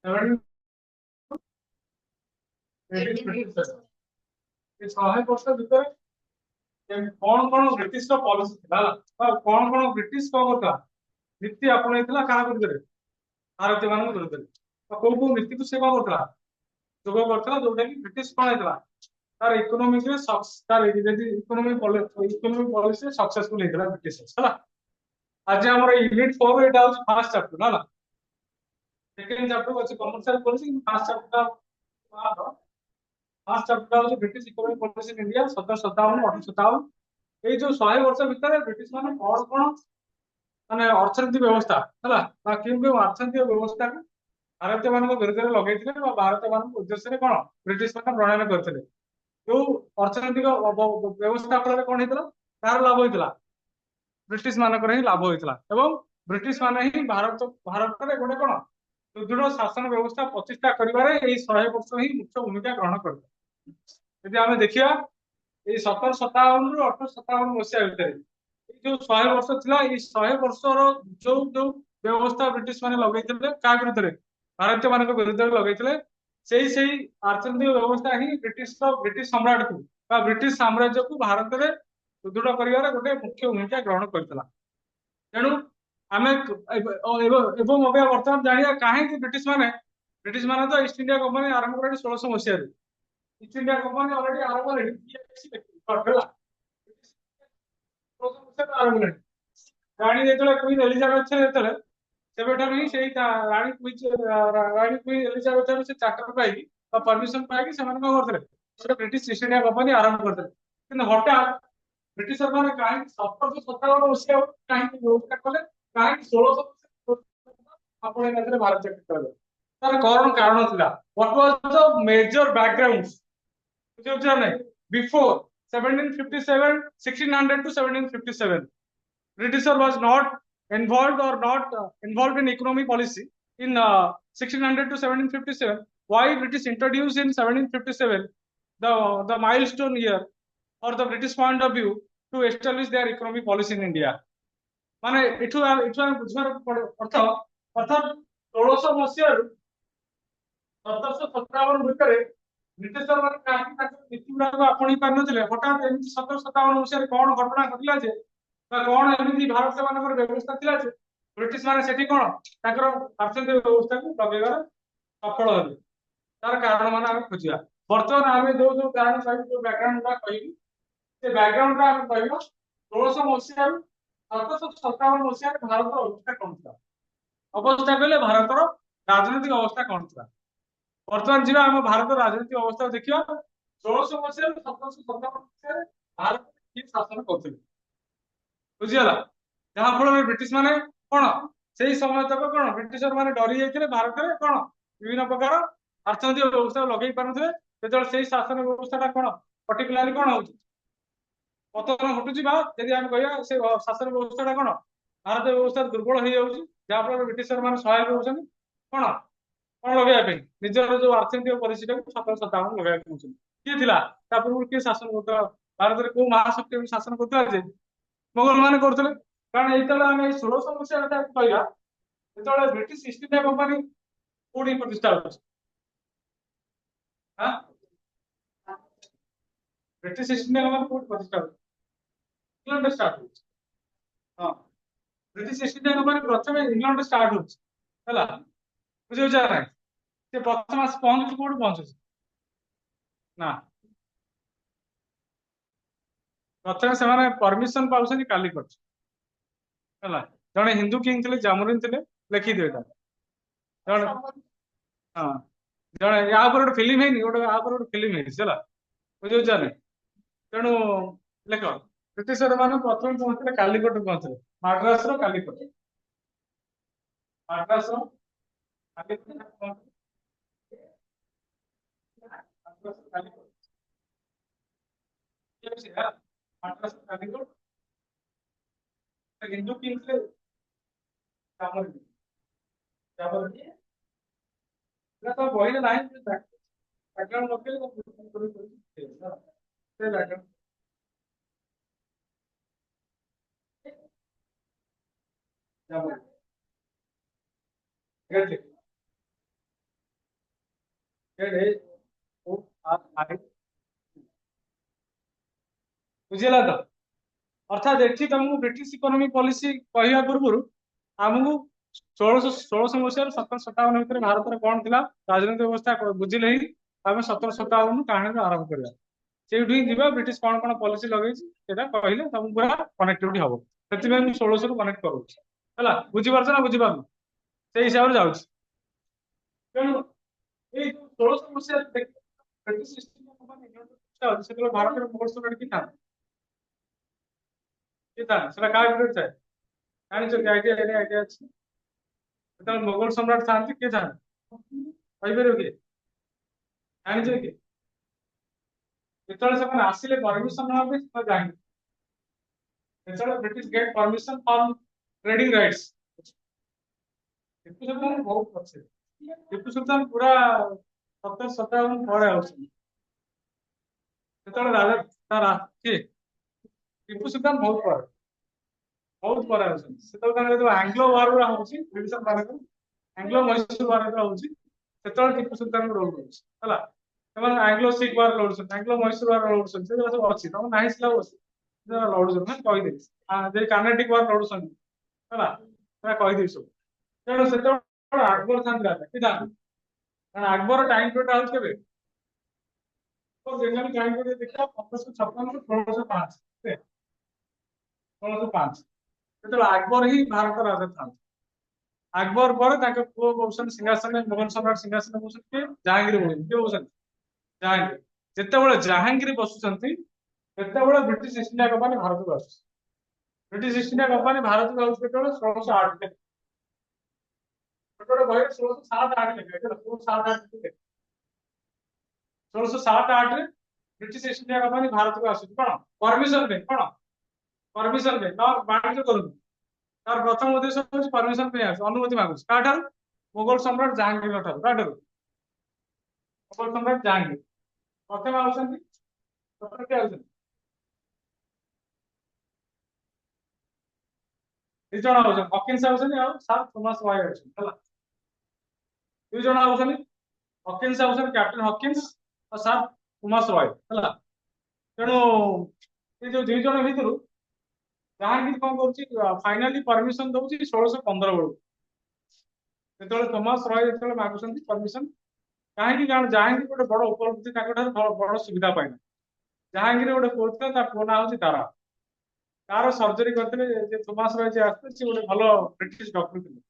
ଏ 100 ବର୍ଷ ଭିତରେ କଣ କଣ ବ୍ରିଟିଶ ର ପଲିସି ଥିଲା କଣ କଣ ବ୍ରିଟିଶ କଣ କରୁଥିଲା ନୀତି ଆପଣେଇଥିଲା କାହା ବିରୁଦ୍ଧରେ ଭାରତୀୟ ମାନଙ୍କ ବିରୁଦ୍ଧରେ କୋଉ କୋଉ ନୀତିକୁ ସେ କଣ କରୁଥିଲା ଯୋଗ କରୁଥିଲା ଯୋଉଟା କି ବ୍ରିଟିଶ କଣ ହେଇଥିଲା ତାର ଇକୋନୋମିକରେ ତାର ଇକୋନୋମିକ ପଲିସି ସକ୍ସେସଫୁଲ ହେଇଥିଲା ବ୍ରିଟିଶ ହେଲା आज आम यूनिट 4 एटा हूँ फास्ट चैप्टर ना सेकंड चैप्टर अच्छे commercial policy first chapter first chapter हूँ British economic policy in India 1757 1857 ये जो 100 वर्ष भितर ब्रिटिश माने कौन कौन माने अर्थनीति व्यवस्था है क्यों अर्थनीति व्यवस्था को भारतीय मान विरुद्ध में लगे भारतीय मान उद्देश्य कौन ब्रिटिश मान प्रणयन करते जो अर्थनैतिक व्यवस्था फल कौन होता तार लाभ होता ब्रिटिश मानकर ही लाभ होता एवं ब्रिटिश माने ही भारत भारत में गोटे कौन सुदृढ़ शासन व्यवस्था प्रतिष्ठा करिवारे 100 वर्ष ही मुख्य भूमिका ग्रहण करते यदि आम देखिए ये 1757 रु 1857 मसीहा भितर जो 100 वर्ष थिला ये 100 वर्षर जो जो व्यवस्था ब्रिटिश माने लगे क्या विरुद्ध में भारतीय मान विरुद्ध में लगे से अर्थनैतिक व्यवस्था ही ब्रिटिश सम्राट को ब्रिटिश साम्राज्य को भारत में सुदृढ़ कर गोटे मुख्य भूमिका ग्रहण करता तेणु आम एवं बर्तमान जाना कहीं ब्रिटिश माने तो ईस्ट इंडिया कंपनी आरंभ कर 1600 मसीह ईस्ट इंडिया कंपनी अलरेडी आरंभ राणी जो क्वीन एलिजाबेथ सेबेठार ही राणी क्वीन एलिजाबेथ से चार्टर पाई परमिशन पाई ब्रिटिश ईस्ट इंडिया कंपनी आरंभ करते हठात ब्रिटिश मैंने कहीं 1757 मसीहा कहीं व्यवस्था कले कहीं 1600 अपने भारत क्षेत्र तार कौन कारण था what was the major background before 1757 1600 to 1757 Britisher was not involved or not involved in economic policy in 1600 to 1757 why British introduced in 1757 the milestone year or the British point of view to establish their economic policy in India माने इठु बुझार अर्थ अर्थात 1600 मसीह 1757 भितर British नीति गुड़ाक आपणी पार ना हठात एमती 1757 मसीह कौन घटना घटला कौन एमती भारत मान व्यवस्था थी ब्रिटिश माने सेठी कौन अर्थनैतिक व्यवस्था को लगेगार सफल हे तार कारण मान आम खोजा बर्तमान आम जो जो कारण जो बैकग्राउंड कह बैकग्राउंड आम कह 1600 मसीह 1757 मसीह भारत अवस्था कौन था अवस्था कहले भारत राजनीतिक अवस्था कौन था बर्तमान जी आम भारत राजनीतिक अवस्था देखा 1600 मसीह 1757 मसीह भारत किए शासन करते बुझीगला जहाँफल ब्रिटिश माने कौन से समय तक कौन ब्रिटिशर माने डरी जाते भारत में कौन विभिन्न प्रकार अर्थनैतिक व्यवस्था लगे पारे से शासन व्यवस्था कौन पर्टिकुलाली कौन हो पतन घटुची यदि आम कह से शासन व्यवस्था कौन भारत व्यवस्था दुर्बल हो जाऊँगी जहाँफल ब्रिटिशर मान सहायक होती कौन कौन लगे निजर जो अर्थनैतिक पॉलिसी 1757 लगे किए थी पूर्व किए शासन करता भारत में कौ महाशक्ति शासन करते मोगल मान करते कारण ये आम 1600 मसीहा कह जो ब्रिटिश ईस्ट इंडिया कंपनी कौटी प्रतिष्ठा हो ब्रिटिश ईस्ट इंडिया कंपनी कौटी प्रतिष्ठा हो इंग्लैंड स्टार्ट हो ब्रिटिश ईस्ट इंडिया कंपनी प्रथम इंग्लैंड स्टार्ट होगा बुझे ना से प्रथम आस पहुंचुची कौट पहुंचुची ना प्रथम से परमिशन पाँच कालीकट है जड़े हिंदू किंग थे जामुरीन थे लिखिदे जड़े हाँ जड़े या गोटे फिल्म है गोटे या गोटे फिल्म है बुझे ना तेणु लेख ब्रिटिशर मान प्रथम पहुंचते कालीकट पहुंचते माड्रास कालीकट माड्रास हिंदू किंग थे तो बही ना बैकग्राउंड ବୁଝିଲା ତ? अर्थात एठी तुमको ब्रिटिश इकोनॉमिक पॉलिसी कहवा पूर्व आमको 1600 1757 भितर भारत में कौन था राजनीतिक व्यवस्था बुझिले ही आम 1757 कहानी आरंभ करवा से जीवा ब्रिटिश कौन कौन पॉलिसी लगे कहले तुमको पूरा कनेक्टिविटी हम से 1600 रु कनेक्ट करूँ बुझीपार ना बुझीपार से हिसाब से जाऊँ तेणु ये 1600 मसीह British East India Company Bharat में मुगल सम्राट की था সেটা কার বিরুদ্ধে জানিছো কি আইডিয়া এনে আইডিয়া আছে যেତେବେଳେ মোগল সম্রাট ଥାନ୍ତି କିଏ ଥାନ୍ତି କହିପାରିବ କି ଜାଣିଛ କି ଯେତେବେଳେ ସେମାନେ ଆସିଲେ ପରମିଶନ ନେବା ପାଇଁ ସେମାନେ ଜାଣିଲେ ଯେତେବେଳେ British get permission for trading rights Tipu Sultan ବହୁତ ପଛେ ଟିପୁ ସୁଲତାନ ପୁରା 1757 ପରେ ଆଉଛନ୍ତି ଯେତେବେଳେ ରାଜା ତାର କିଏ ଟିପୁ ସୁଲତାନ ବହୁତ ପରେ ଆଉଛନ୍ତି ସେତେବେଳେ ତାଙ୍କର ଯୋଉ ଆଙ୍ଗ୍ଲୋ ୱାର ହଉଛି ବ୍ରିଟିଶ ମାନଙ୍କର ଆଙ୍ଗ୍ଲୋ ମୈସୂର ୱାର ହଉଛି ସେତେବେଳେ ଟିପୁ ସୁଲତାନଙ୍କୁ ରୋଲ କରୁଛି ହେଲା ସେମାନେ ଆଙ୍ଗ୍ଲୋ ଶିଖ ୱାର ଲଢୁଛନ୍ତି ଆଙ୍ଗ୍ଲୋ ମୈସୂର ୱାର ଲଢୁଛନ୍ତି ସେଗୁଡ଼ା ସବୁ ଅଛି ତମ ନାହିଁ ସିଲାବସ୍ ଲଢୁଛନ୍ତି ନା କହିଦେଇଛି ଯେ କାର୍ନାଟିକ ୱାର ଲଢୁଛନ୍ତି ହେଲା ସେଟା କହିଦେବି ସବୁ ତେଣୁ ସେତେବେଳେ ଆକବର ଥାନ୍ତି ରାଜା କି ଥାନ୍ତି କାରଣ ଆକବର ଟାଇମ ପିରିୟଡ ହଉଛି କେବେ ଯେମିତି ଟାଇମ ପିରିୟଡ ଦେଖିବା 1556 ରୁ 1605 1605 ଯେତେବେଳେ ଆକବର ହିଁ ଭାରତ ରାଜା ଥାନ୍ତି আকবর পরে তাকে পুଅ বসুଛନ୍ତି ସିଂହାସନରେ ମୋଗଲ ସମ୍ରାଟ ସିଂହାସନରେ ବସୁଛନ୍ତି କିଏ ଜାହାଙ୍ଗୀର ବସୁଛନ୍ତି କିଏ ବସୁଛନ୍ତି ଜାହାଙ୍ଗୀର ଯେତେବେଳେ ଜାହାଙ୍ଗୀର ବସୁଛନ୍ତି ସେତେବେଳେ ବ୍ରିଟିଶ ଇଷ୍ଟ ଇଣ୍ଡିଆ କମ୍ପାନୀ ଭାରତକୁ ଆସୁଛି ବ୍ରିଟିଶ ଇଷ୍ଟ ଇଣ୍ଡିଆ କମ୍ପାନୀ ଭାରତକୁ ଆସୁଛି କେତେବେଳେ 1608 ଗୋଟେ ବହିରେ 1607-8 ଲେଖା 1607-8 ରେ ବ୍ରିଟିଶ ଇଷ୍ଟ ଇଣ୍ଡିଆ କମ୍ପାନୀ ଭାରତକୁ ଆସୁଛି କଣ ପରମିଶନ ପାଇଁ କଣ ପରମିଶନ ପାଇଁ ବାଣିଜ୍ୟ କରୁନି तार प्रथम उद्देश्य हूँ परमिशन पे अनुमति मांगुଛି काठार मुगल सम्राट जहांगीर ठार काठार मुगल सम्राट जहांगीर प्रथम आउଛନ୍ତି प्रथम के आउଛନ୍ତି ଦୁଇ ଜଣ ଆଉଛନ୍ତି ହକିନ୍ସ ଆଉଛନ୍ତି ଆଉ ସାର୍ ଥୋମାସ ୱାଇ ଆଉଛନ୍ତି ହେଲା ଦୁଇ ଜଣ ଆଉଛନ୍ତି ହକିନ୍ସ ଆଉଛନ୍ତି କ୍ୟାପ୍ଟେନ ହକିନ୍ସ ଆଉ ସାର୍ ଥୋମାସ ୱାଇ ହେଲା ତେଣୁ ଏ ଯୋଉ ଦୁଇ ଜଣ ଭିତରୁ ଜାହାଙ୍ଗୀର କଣ କରୁଛି ଫାଇନାଲି ପରମିଶନ ଦଉଛି 1615 ବେଳକୁ ଯେତେବେଳେ ଥୋମାସ ରୟ ଯେତେବେଳେ ମାଗୁଛନ୍ତି ପରମିଶନ କାହିଁକି କାରଣ ଜାହାଙ୍ଗୀର ଗୋଟେ ବଡ ଉପଲବ୍ଧି ତାଙ୍କ ଠାରୁ ବଡ ସୁବିଧା ପାଇଲା ଜାହାଙ୍ଗୀର ଗୋଟେ ପୁଅ ଥିଲା ତା ପୁଅ ନାଁ ହଉଛି ତାର ତାର ସର୍ଜରୀ କରିଥିଲେ ଯେ ଥୋମାସ ରୟ ଯିଏ ଆସିଥିଲେ ସେ ଗୋଟେ ଭଲ ବ୍ରିଟିଶ ଡକ୍ଟର ଥିଲେ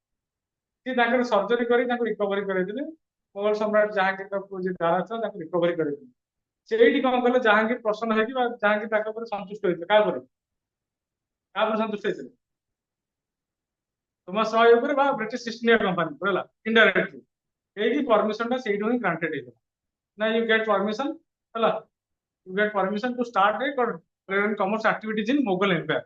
ସିଏ ତାଙ୍କର ସର୍ଜରୀ କରି ତାଙ୍କୁ ରିକଭରି କରାଇଥିଲେ ମୋଗଲ ସମ୍ରାଟ ଜାହାଙ୍ଗୀରଙ୍କ ପୁଅ ଯିଏ ତାରା ଥିଲା ତାଙ୍କୁ ରିକଭରି କରାଇଥିଲେ ସେଇଠି କଣ କଲେ ଜାହାଙ୍ଗୀର ପ୍ରସନ୍ନ ହେଇକି ଜାହାଙ୍ଗୀର ତାଙ୍କ ଉପରେ ସନ୍ତୁଷ୍ଟ ହେଇଥିଲେ କାହା ଉପରେ ସନ୍ତୁଷ୍ଟ ହେଇଥିଲେ ଥୋମାସ ରୟ ଉପରେ ବା ବ୍ରିଟିଶ ଇଷ୍ଟ ଇଣ୍ଡିଆ କମ୍ପାନୀ ହେଲା ଇନଡାଇରେକ୍ଟଲି ଏଇଠି ପରମିଶନ ଟା ସେଇଠୁ ହିଁ ଗ୍ରାଣ୍ଟେଡ ହେଇଥିଲା ନା ୟୁ ଗେଟ୍ ପରମିଶନ ହେଲା you get permission to start a trade and commerce activities in Mughal empire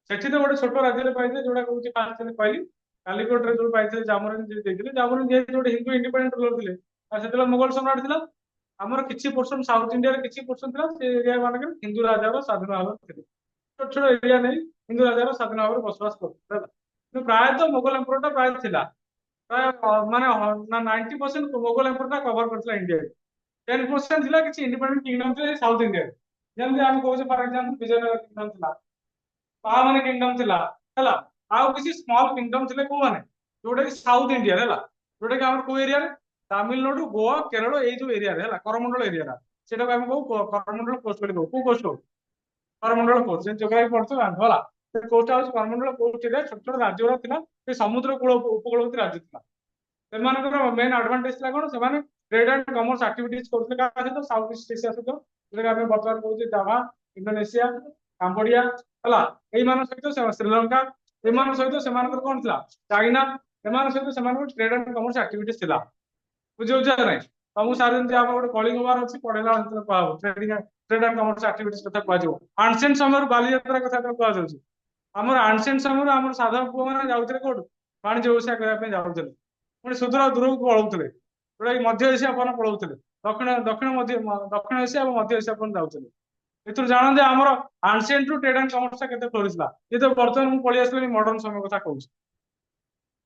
ସେଠି ତ ଗୋଟେ ଛୋଟ ରାଜ୍ୟରେ ପାଇଥିଲେ ଯୋଉଟା କହୁଛି ଫାଷ୍ଟ କହିଲି କାଲିକୋଟରେ ଯୋଉ ପାଇଥିଲେ ଜାମୋରିନ ଦେଇଥିଲେ ଜାମୋରିନ ଯେହେତୁ ଗୋଟେ ହିନ୍ଦୁ ଇଣ୍ଡିପେଣ୍ଡେଣ୍ଟ ରୁଲର ଥିଲେ ଆଉ ସେତେବେଳେ ମୋଗଲ ସମ୍ରାଟ ଥିଲା ଆମର କିଛି ପୋର୍ସନ ସାଉଥ ଇଣ୍ଡିଆରେ କିଛି ପୋର୍ସନ ଥିଲା ସେ ଏରିଆ ମାନଙ୍କରେ ହିନ୍ଦୁ ରାଜାର ସ୍ୱାଧୀନ ଭାବରେ ଥିଲେ ଛୋଟ ଛୋଟ ଏରିଆ ନେଇ ହିନ୍ଦୁ ରାଜାର ସ୍ୱାଧୀନ ଭାବରେ ବସବାସ କରୁଥିଲେ କିନ୍ତୁ ପ୍ରାୟତଃ ମୋଗଲ ଏମ୍ପୋର ଟା ପ୍ରାୟ ଥିଲା ପ୍ରାୟ ମାନେ 90% ମୋଗଲ ଏମ୍ପୋର ଟା କଭର କରିଥିଲା ଇଣ୍ଡିଆରେ 10% ଥିଲା କିଛି ଇଣ୍ଡିପେଣ୍ଡେଣ୍ଟ କିଙ୍ଗଡମ ଥିଲା ସାଉଥ ଇଣ୍ଡିଆରେ ଯେମିତି ଆମେ କହୁଛେ ଫର ଏକ୍ସାମ୍ପଲ ବିଜୟନଗର କିଙ୍ଗଡମ ଥିଲା ପାହାମାନେ କିଙ୍ଗଡମ ଥିଲା ହେଲା ଆଉ କିଛି ସ୍ମଲ କିଙ୍ଗଡମ ଥିଲେ କୋଉମାନେ ଯୋଉଟା କି ସାଉଥ ଇଣ୍ଡିଆରେ ହେଲା ଯୋଉଟା କି ଆମର କୋଉ ଏରିଆରେ ତାମିଲନାଡୁ ଗୋଆ କେରଳ ଏଇ ଯୋଉ ଏରିଆରେ ହେଲା କରମଣ୍ଡଳ ଏରିଆଟା ସେଟାକୁ ଆମେ କହୁ କରମଣ୍ଡଳ କୋଷ୍ଟ ବୋଲି କହୁ କୋଉ କୋଷ୍ଟ କହୁ କରମଣ୍ଡଳ କୋଷ୍ଟ ଯେମିତି ଯୋଗାଇ ପଢୁଥିବ ହେଲା ସେ କୋଷ୍ଟ ହଉଛି କରମଣ୍ଡଳ କୋଷ୍ଟ ଏରିଆ ଛୋଟ ଛୋଟ ରାଜ୍ୟ ଗୁଡା ଥିଲା ସେ ସମୁଦ୍ର କୂଳ ଉପକୂଳବର୍ତ୍ତୀ ରାଜ୍ୟ ଥିଲା ସେମାନଙ୍କର ମେନ୍ ଆଡଭାଣ୍ଟେଜ ଥିଲା କଣ ସେମାନେ ट्रेड एंड कॉमर्स एक्टिविटीज करते କାହା ସହିତ ସାଉଥ ଇଷ୍ଟ ଏସିଆ ସହିତ ଯୋଉଟା ଆମେ ବର୍ତ୍ତମାନ କହୁଛେ ଜାଭା ଇଣ୍ଡୋନେସିଆ କାମ୍ବୋଡିଆ ହେଲା ଏଇମାନଙ୍କ ସହିତ ଶ୍ରୀଲଙ୍କା ଏମାନଙ୍କ ସହିତ ସେମାନଙ୍କର କଣ ଥିଲା ଚାଇନା ଏମାନଙ୍କ ସହିତ ସେମାନଙ୍କର ट्रेड एंड कॉमर्स एक्टिविटीज ଥିଲା ବୁଝିହଉଛି ନା ନାଇଁ ତମକୁ ସାର୍ ଯେମିତି ଆମର ଗୋଟେ କଳିଙ୍ଗ ୱାର ଅଛି ପଢେଇଲା ଅଞ୍ଚଳ କୁହାହବ ट्रेड एंड कॉमर्स एक्टिविटीज କଥା କୁହାଯିବ ଆନସିଏଣ୍ଟ ସମୟରୁ ବାଲିଯାତ୍ରା କଥା କୁହାଯାଉଛି ଆମର ଆନସିଏଣ୍ଟ ସମୟରୁ ଆମର ସାଧାରଣ ପୁଅ ମାନେ ଯାଉଥିଲେ କୋଉଠୁ ବାଣିଜ୍ୟ ବ୍ୟବସାୟ କରିବା ପାଇଁ ଯାଉଥିଲେ ପୁଣି ସୁଦୂର ଦୂରକୁ ପଳଉଥିଲେ ଯୋଉଟା କି ମଧ୍ୟ ଏସିଆ ଆପଣ ପଳଉଥିଲେ ଦକ୍ଷିଣ ଏସିଆ ଏବଂ ମଧ୍ୟ ଏସିଆ ଆପଣ ଯାଉଥିଲେ ଏଥିରୁ ଜାଣନ୍ତି ଆମର ଆନସିଏଣ୍ଟ ରୁ ट्रेड एंड कॉमर्स କେତେ ଫ୍ଲୋରିଶ ଥିଲା ଏ ତ ବର୍ତ୍ତମାନ ମୁଁ ପଳେଇ ଆସିଲି ମଡର୍ନ ସମୟ କଥା କହୁଛି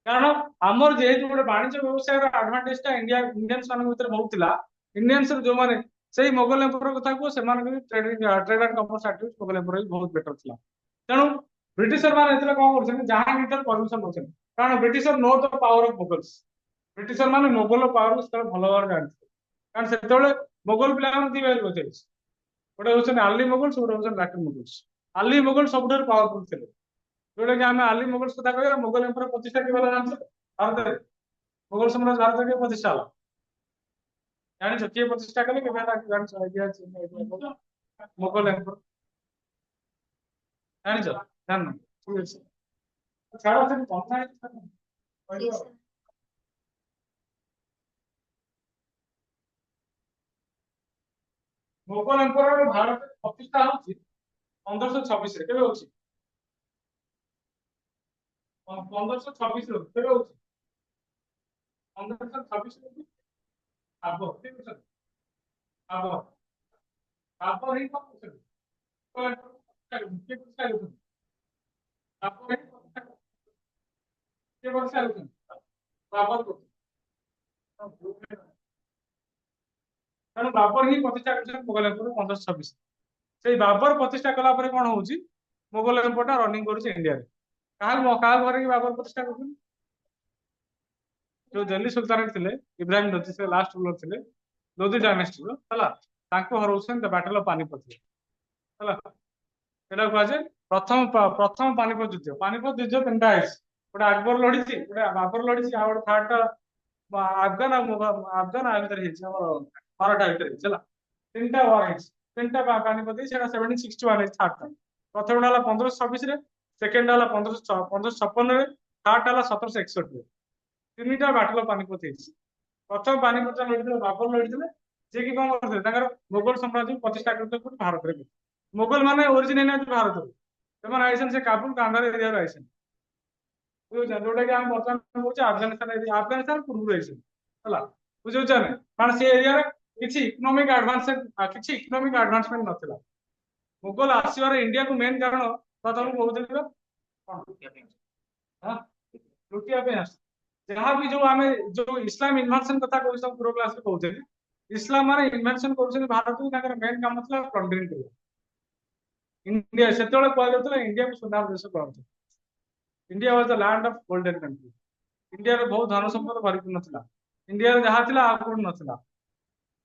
କାରଣ ଆମର ଯେହେତୁ ଗୋଟେ ବାଣିଜ୍ୟ ବ୍ୟବସାୟର ଆଡଭାଣ୍ଟେଜ ଟା ଇଣ୍ଡିଆନ୍ସ ମାନଙ୍କ ଭିତରେ ବହୁତ ଥିଲା। ଇଣ୍ଡିଆନ୍ସ ଯୋଉମାନେ ସେଇ ମୋଗଲ ଏମ୍ପର କଥା କୁହ, ସେମାନଙ୍କ ବି trade and commerce activity Mughal emperor ବି ବହୁତ ବେଟର ଥିଲା। ତେଣୁ ବ୍ରିଟିଶର ମାନେ ଏଥିରେ କଣ କରୁଛନ୍ତି, ଜାହାଙ୍ଗୀର ପରମିଶନ ଦଉଛନ୍ତି, କାରଣ ବ୍ରିଟିଶର नो ଦ ପାୱାର ଅଫ ମୋଗଲ୍ସ। ବ୍ରିଟିଶର ମାନେ ମୋଗଲ ପାୱାର ସେତେବେଳେ ଭଲ ଭାବରେ ଜାଣିଥିଲେ, କାରଣ ସେତେବେଳେ ମୋଗଲ ପିଲାମାନେ ଦି ଭାଇ ଅଛି, ଗୋଟେ ହଉଛନ୍ତି ଆଲି ମୋଗଲ୍ସ, ଗୋଟେ ହଉଛନ୍ତି ଲାଟିନ ମୋଗଲ୍ସ। ଆଲି ମୋଗଲ ସବୁଠାରୁ ପାୱାରଫୁଲ ଥିଲେ, ଯୋଉଟା କି ଆମେ ଆଲି ମୋଗଲ୍ସ କଥା କହିବା। ମୋଗଲ ଏମ୍ପର ପ୍ରତିଷ୍ଠା କେବେ ହେଲା ଜାଣିଛ ଭାରତରେ? ମୋଗଲ ସାମ୍ରାଜ୍ୟ ଭାରତରେ କେବେ ପ୍ରତିଷ୍ଠା ହେଲା ଜାଣିଛ? କିଏ ପ୍ରତିଷ୍ଠା କଲେ କେବେ ହେଲା ଜାଣିଛ? ଆଇଡିଆ ଅଛି? ମୋଗଲ ଏମ୍ପର ଜାଣିଛ? ଜାଣିନ? ଠିକ ଅଛି, ଛାଡ ସେଠି କଥା ହେଇଛି କହିବ ଆଉ। ମୋଗଲ ଏମ୍ପର ଭାରତରେ ପ୍ରତିଷ୍ଠା ହଉଛି 1526 ରେ। କେବେ ହଉଛି? 1526 କେବେ ହଉଛି? 1526 ଆବ ଠିକ ଅଛି। ଆବ ଆବ ହିଁ କଣ କରୁଛନ୍ତି? କିଏ ପ୍ରତିଷ୍ଠା କରୁଛନ୍ତି? ଆବ ହିଁ ପ୍ରତିଷ୍ଠା କରୁଛନ୍ତି। କିଏ ପ୍ରତିଷ୍ଠା କରୁଛନ୍ତି? ବାବର କରୁଛନ୍ତି। ତେଣୁ ବାବର ହିଁ ପ୍ରତିଷ୍ଠା କରିଛନ୍ତି ମୋଗଲ ଏମ୍ପର 1526। ସେଇ ବାବର ପ୍ରତିଷ୍ଠା କଲା ପରେ କଣ ହଉଛି, ମୋଗଲ ଏମ୍ପର ଟା ରନିଂ କରୁଛି ଇଣ୍ଡିଆରେ। କାହାକୁ ଘରେ ବାବର ପ୍ରତିଷ୍ଠା କରୁଛନ୍ତି? ଯୋଉ ଦିଲ୍ଲୀ ସୁଲତାନ ଥିଲେ ଇବ୍ରାହିମ ଲୋଧି, ସେ ଲାଷ୍ଟ ରୁଲର ଥିଲେ ଲୋଧି ଡାଇନାଷ୍ଟିର ହେଲା। ତାଙ୍କୁ ହରଉଛନ୍ତି ବାଟଲ ଅଫ ପାନିପତ ହେଲା। ସେଟା କୁହାଯାଏ ପ୍ରଥମ ପାନିପତ ଯୁଦ୍ଧ। ପାନିପତ ଯୁଦ୍ଧ ତିନିଟା ହେଇଛି, ଗୋଟେ ଆକବର ଲଢିଛି, ଗୋଟେ ବାବର ଲଢିଛି, ଆଉ ଗୋଟେ ଥାର୍ଡ ଟା ଆଫଗାନ ଆଫଗାନ ଭିତରେ ହେଇଛି, ଆମର ମାରାଠା ଭିତରେ ହେଇଛି ହେଲା। ତିନିଟା ୱାର ହେଇଛି, ତିନିଟା ପାନିପତ ହେଇଛି। ସେଟା 1761 ହେଇଛି ଥାର୍ଡ ଟା। ପ୍ରଥମଟା ହେଲା 1526 ରେ, ସେକେଣ୍ଡ ହେଲା 1556 ରେ, ଥାର୍ଡ ହେଲା 1761 ରେ। ତିନିଟା ବାଟଲ ପାନିପତ ହେଇଛି। ପ୍ରଥମ ପାନିପତ ଲଢିଥିଲେ ବାବର ଲଢିଥିଲେ, ଯିଏ କି କଣ କରିଥିଲେ, ତାଙ୍କର ମୋଗଲ ସାମ୍ରାଜ୍ୟ ପ୍ରତିଷ୍ଠା କରିଥିଲେ ଭାରତରେ। ମୋଗଲ ମାନେ ଓରିଜିନ ହେଇନାହାନ୍ତି ଭାରତରୁ, ସେମାନେ ଆଇସନ୍ ସେ କାବୁଲ କାନ୍ଦାର ଏରିଆରୁ ଆଇସନ୍, ବୁଝୁଛନ୍ତି? ଯୋଉଟା କି ଆମେ ବର୍ତ୍ତମାନ କହୁଛେ ଆଫଗାନିସ୍ତାନ ଏରିଆ, ଆଫଗାନିସ୍ତାନ ପୂର୍ବରୁ ଆଇସନ୍ ହେଲା, ବୁଝୁଛ ନା? କାରଣ ସେ ଏରିଆରେ କିଛି ଇକୋନୋମିକ ଆଡଭାନ୍ସମେଣ୍ଟ ନଥିଲା। ମୋଗଲ ଆସିବାର ଇଣ୍ଡିଆକୁ ମେନ୍ କାରଣ ତ ତମକୁ କହୁଥିଲି କଣ, ଲୁଟିବା ପାଇଁ ଆସ। ଯାହା ବି ଯୋଉ ଆମେ ଯୋଉ ଇସଲାମ ଇନଭେନସନ କଥା କହୁଛୁ, ପୂର୍ବ କ୍ଲାସରେ କହୁଥିଲି, ଇସଲାମ ମାନେ ଇନଭେନସନ କରୁଛନ୍ତି ଭାରତକୁ, ତାଙ୍କର ମେନ୍ କାମ ଥିଲା ପ୍ଲଣ୍ଡରିଂ କରିବା। ଇଣ୍ଡିଆ ସେତେବେଳେ କୁହାଯାଉଥିଲା ଇଣ୍ଡିଆକୁ ସୁନାର ଦେଶ କୁହାଯାଉଥିଲା। India was the land of golden country. ଇଣ୍ଡିଆରେ ବହୁତ ଧନ ସମ୍ପଦ ଭରିପୂର୍ଣ୍ଣ ଥିଲା, ଇଣ୍ଡିଆରେ ଯାହା ଥିଲା ଆଉ କୋଉଠି ନଥିଲା।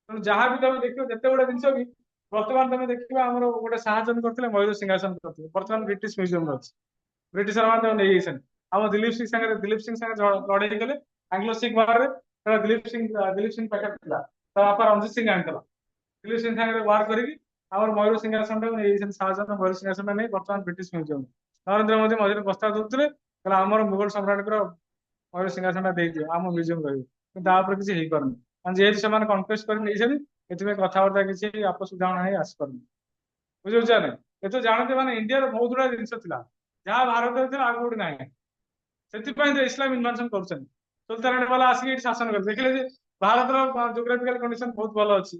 ତେଣୁ ଯାହା ବି ତମେ ଦେଖିବ, ଯେତେ ଗୁଡେ ଜିନିଷ ବି ବର୍ତ୍ତମାନ ତମେ ଦେଖିବ, ଆମର ଗୋଟେ ସାହାଯ୍ୟ କରିଥିଲେ ମୟୂର ସିଂହାସନ କରିଥିଲେ, ବର୍ତ୍ତମାନ ବ୍ରିଟିଶ ମ୍ୟୁଜିୟମ ଅଛି। ବ୍ରିଟିଶର ମାନେ ତାକୁ ନେଇଯାଇଛନ୍ତି। ଆମ ଦିଲ୍ଲୀପ ସିଂ ସାଙ୍ଗରେ ଲଢେଇ କଲେ ଆଙ୍ଗ୍ଲୋ ଶିଖ ବାରରେ। ଦିଲ୍ଲୀପ ସିଂ ପାଖରେ ଥିଲା, ତା ବାପା ରଞ୍ଜିତ ସିଂ ଆଣିଥିଲା। ଦିଲ୍ଲୀପ ସିଂ ସାଙ୍ଗରେ ୱାର କରିକି ଆମର ମୟୂର ସିଂହାସନ ଟାକୁ ନେଇଯାଇଛନ୍ତି। ଶାହଜାହାନ ମୟୂର ସିଂହାସନ ନେଇ ବର୍ତ୍ତମାନ ବ୍ରିଟିଶ ମ୍ୟୁଜିୟମ। ନରେନ୍ଦ୍ର ମୋଦୀ ମଝିରେ ପ୍ରସ୍ତାବ ଦଉଥିଲେ, କହିଲେ ଆମର ମୁଗଲ ସମ୍ରାଟଙ୍କର ମୟୂର ସିଂହାସନ ଟା ଦେଇଦିଅ, ଆମ ମ୍ୟୁଜିୟମ ରହିବ। କିନ୍ତୁ ତାପରେ କିଛି ହେଇପାରୁନି, କାରଣ ଯେହେତୁ ସେମାନେ କନକ୍ୱେଷ୍ଟ କରି ନେଇଛନ୍ତି, ଏଥିପାଇଁ କଥାବାର୍ତ୍ତା କିଛି ଆପୋଷ ବୁଝାମଣା ହେଇ ଆସିପାରୁନି, ବୁଝିପାରୁଛ ନା? ଏଥିରୁ ଜାଣନ୍ତି ମାନେ ଇଣ୍ଡିଆର ବହୁତ ଗୁଡା ଜିନିଷ ଥିଲା, ଯାହା ଭାରତରେ ଥିଲା ଆଉ କୋଉଠି ନାହିଁ। ସେଥିପାଇଁ ତ ଇସଲାମ ଇନଭେନସନ କରୁଛନ୍ତି। ସୁଲତାନ ବାଲା ଆସିକି ଏଠି ଶାସନ କଲେ, ଦେଖିଲେ ଯେ ଭାରତର ଜୋଗ୍ରାଫିକାଲ କଣ୍ଡିସନ ବହୁତ ଭଲ ଅଛି,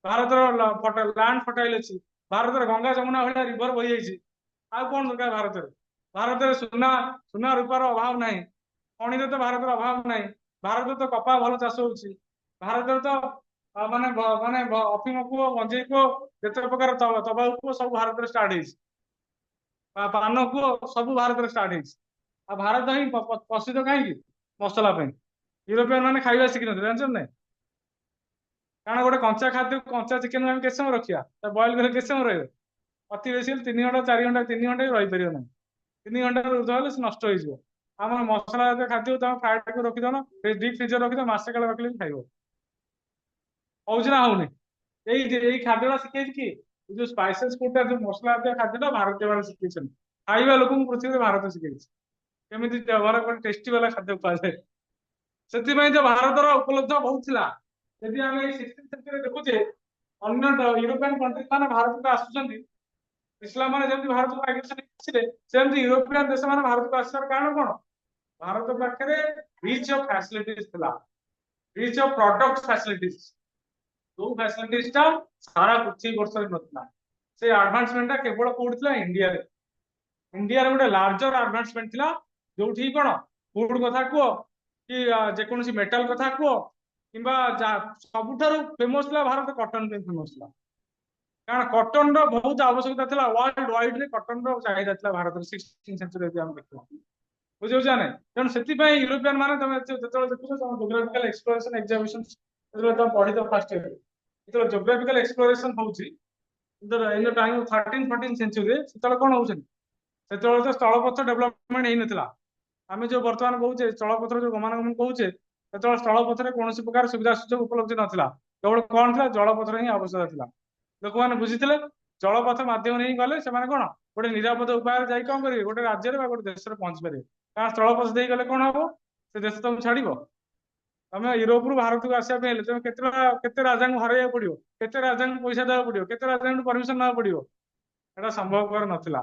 ଭାରତର ଲ୍ୟାଣ୍ଡ ଫର୍ଟାଇଲ ଅଛି, ଭାରତର ଗଙ୍ଗା ଯମୁନା ଭଳିଆ ରିଭର ବହିଯାଇଛି। ଆଉ କଣ ଦରକାର ଭାରତରେ? ଭାରତରେ ସୁନା ରୂପାର ଅଭାବ ନାହିଁ, ଖଣିରେ ତ ଭାରତର ଅଭାବ ନାହିଁ। ଭାରତରେ ତ କପା ଭଲ ଚାଷ ହଉଛି। ଭାରତରେ ତ ମାନେ ଅଫିମ କୁହ, ଗଞ୍ଜେଇ କୁହ, ଯେତେ ପ୍ରକାର ତବାଖୁ କୁହ, ସବୁ ଭାରତରେ ଷ୍ଟାର୍ଟ ହେଇଛି। ପାନ କୁହ, ସବୁ ଭାରତରେ ଷ୍ଟାର୍ଟ ହେଇଛି। ଆଉ ଭାରତ ହିଁ ପ୍ରସିଦ୍ଧ କାହିଁକି? ମସଲା ପାଇଁ। ୟୁରୋପିଆନ ମାନେ ଖାଇବା ଶିଖିନଥିଲେ, ଜାଣିଛନ୍ତି ନାଇଁ? କାରଣ ଗୋଟେ କଞ୍ଚା ଖାଦ୍ୟ, କଞ୍ଚା ଚିକେନ ଆମେ କେତେ ସମୟ ରଖିବା, ତା ବଏଲ କଲେ କେତେ ସମୟ ରହିବ? ଅତି ବେଶୀ 3 ଘଣ୍ଟା 4 ଘଣ୍ଟା, 3 ଘଣ୍ଟା ବି ରହିପାରିବ ନାହିଁ। 3 ଘଣ୍ଟାରୁ ଉର୍ଦ୍ଧ୍ୱ ହେଲେ ସେ ନଷ୍ଟ ହେଇଯିବ। ଆମର ମସଲା ଜାତୀୟ ଖାଦ୍ୟ ତମେ ଫ୍ରାଏ କରି ରଖିଦବ, ଡିପ୍ ଫ୍ରିଜର ରଖିଦବ, ମାସେ କାଳ ରଖିଲେ ବି ଖାଇବ। ହଉଛି ନା ହଉନି? ଏଇ ଖାଦ୍ୟଟା ଶିଖେଇଛି କି? ଯୋଉ ସ୍ପାଇସେସ ଫୁଡଟା, ଯୋଉ ମସଲା ଜାତୀୟ ଖାଦ୍ୟଟା ଭାରତୀୟ ମାନେ ଶିଖେଇଛନ୍ତି। ଖାଇବା ଲୋକଙ୍କୁ ପୃଥିବୀରେ ଭାରତ ଶିଖେଇଛି କେମିତି ଘରେ ଗୋଟେ ଟେଷ୍ଟି ବାଲା ଖାଦ୍ୟ କୁହାଯାଏ। ସେଥିପାଇଁ ତ ଭାରତର ଉପଲବ୍ଧ ବହୁତ ଥିଲା। ଯଦି ଆମେ ଏଇ 16th ସେଞ୍ଚୁରୀରେ ଦେଖୁଛେ, ଅନ୍ୟ ୟୁରୋପିଆନ କଣ୍ଟ୍ରି ମାନେ ଭାରତକୁ ଆସୁଛନ୍ତି, ଇସଲାମ ମାନେ ଯେମିତି ଭାରତକୁ ଆସିଲେ, ସେମିତି ୟୁରୋପିଆନ ଦେଶ ମାନେ ଭାରତକୁ ଆସିବାର କାରଣ କଣ? ଭାରତ ପାଖରେ ରିଚ୍ ଅଫ ଫ୍ୟାସିଲିଟିଜ ଥିଲା, ରିଚ୍ ଅଫ ପ୍ରଡକ୍ଟ ଫ୍ୟାସିଲିଟିଜ, ଯୋଉ ଫ୍ୟାସିଲିଟିଜ ଟା ସାରା ପୃଥିବୀ ବର୍ଷରେ ନଥିଲା। ସେ ଆଡଭାନ୍ସମେଣ୍ଟ ଟା କେବଳ କୋଉଠି ଥିଲା? ଇଣ୍ଡିଆରେ। ଇଣ୍ଡିଆର ଗୋଟେ ଲାର୍ଜର ଆଡଭାନ୍ସମେଣ୍ଟ ଥିଲା, ଯୋଉଠି କଣ फुड कथा कुह कि जेकोसी मेटाल कथा कुह किंबा सबुठारु फेमस था भारत कटन पे फेमस था कारण कटन बहुत आवश्यकता था वर्ल्ड वाइड रे कटन चाहिदा था भारत 16 सेंचुरी देखा बुझे ना तेणु से यूरोपियन मैंने तुम जो देखुच जोग्राफिकल एक्सप्लोरेशन एग्जामिनेशन तुम पढ़ी फास्ट इयर जो जोग्राफिकल एक्सप्लोरेशन होची इन द टाइम 13-14 सेंचुरी से कौन हो तो स्थलपथ डेभलपमेंट होता आम जो बर्तमान कहे स्थलपथ जो गमनागमन कहे से स्थलपथ में कौन प्रकार सुविधा सुजोग उपलब्ध नाला केवल कौन था जलपथर ही आवश्यकता था लोक मैंने बुझीते जलपथ माध्यम नहीं गले से कौन गोटे निरापद उपाय जाए कौन करेंगे गोटे राज्य गोटे देश में पहुंची पारे कारण स्थलपथ दे गले कौन हम से देश तुम छाड़ तुम यूरोप रु भारत को आसापे तुम केते राजा हर पड़ो केते राजा पैसा देवा पड़ो केते राजा परमिशन ना पड़ो एटा संभवपर नाला